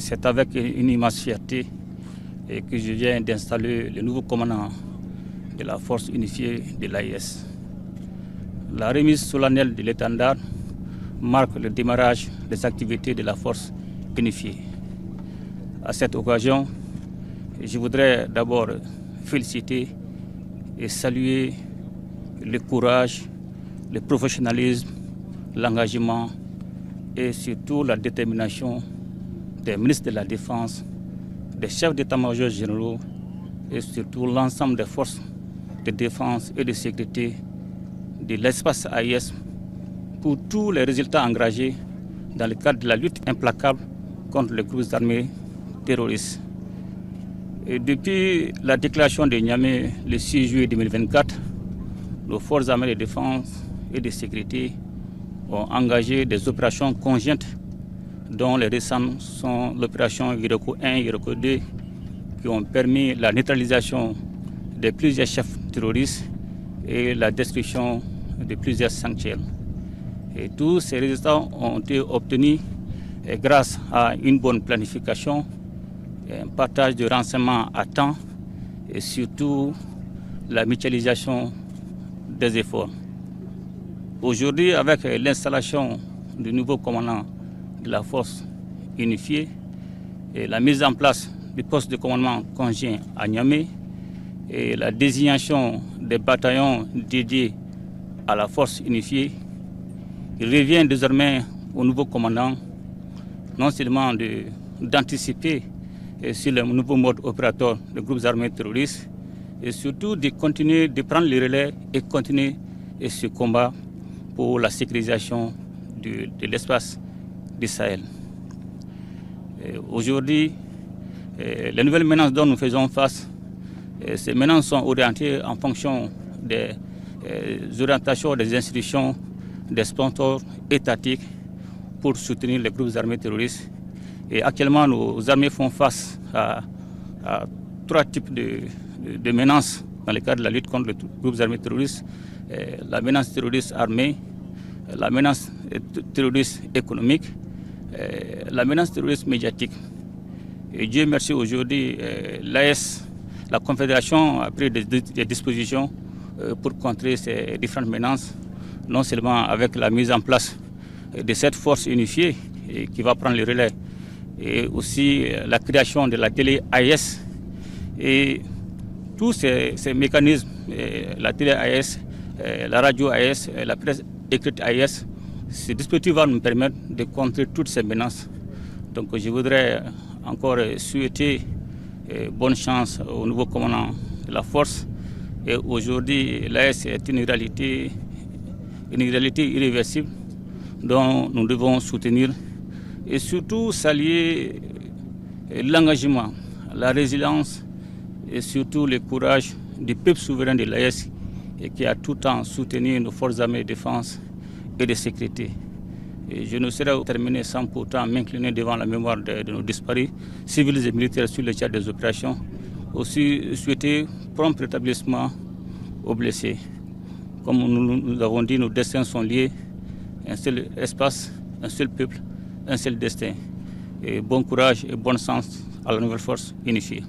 C'est avec une immense fierté que je viens d'installer le nouveau commandant de la force unifiée de l'AIS. La remise solennelle de l'étendard marque le démarrage des activités de la force unifiée. À cette occasion, je voudrais d'abord féliciter et saluer le courage, le professionnalisme, l'engagement et surtout la détermination des ministres de la Défense, des chefs d'état-major généraux et surtout l'ensemble des forces de défense et de sécurité de l'espace AIS pour tous les résultats engagés dans le cadre de la lutte implacable contre les groupes armés terroristes. Et depuis la déclaration de Niamey le 6 juillet 2024, nos forces armées de défense et de sécurité ont engagé des opérations conjointes dont les récentes sont l'opération Iroko 1 et Iroko 2 qui ont permis la neutralisation de plusieurs chefs terroristes et la destruction de plusieurs sanctuaires. Et tous ces résultats ont été obtenus grâce à une bonne planification, un partage de renseignements à temps et surtout la mutualisation des efforts. Aujourd'hui, avec l'installation du nouveau commandant de la force unifiée et la mise en place du poste de commandement conjoint à Niamey et la désignation des bataillons dédiés à la force unifiée, il revient désormais au nouveau commandant non seulement d'anticiper sur le nouveau mode opératoire des groupes armés terroristes et surtout de continuer de prendre le relais et continuer ce combat pour la sécurisation de l'espace du Sahel. Aujourd'hui, les nouvelles menaces dont nous faisons face, ces menaces sont orientées en fonction des orientations des institutions, des sponsors étatiques pour soutenir les groupes armés terroristes. Et actuellement, nos armées font face à trois types de menaces dans le cadre de la lutte contre les groupes armés terroristes. La menace terroriste armée, la menace terroriste économique, la menace terroriste médiatique. Et Dieu merci, aujourd'hui, l'AS, la Confédération, a pris des dispositions pour contrer ces différentes menaces, non seulement avec la mise en place de cette force unifiée qui va prendre le relais, et aussi la création de la télé AIS et tous ces mécanismes, la télé AIS, la radio AIS, la presse écrite AIS. Ce dispositif va nous permettre de contrer toutes ces menaces. Donc je voudrais encore souhaiter bonne chance au nouveau commandant de la force. Et aujourd'hui, l'AIS est une réalité irréversible dont nous devons soutenir et surtout saluer l'engagement, la résilience et surtout le courage du peuple souverain de l'AIS qui a tout le temps soutenu nos forces armées de défense et de sécurité. Et je ne saurais terminer sans pourtant m'incliner devant la mémoire de nos disparus, civils et militaires sur le théâtre des opérations. Aussi souhaiter prompt rétablissement aux blessés. Comme nous avons dit, nos destins sont liés, un seul espace, un seul peuple, un seul destin. Et bon courage et bon sens à la nouvelle force unifiée.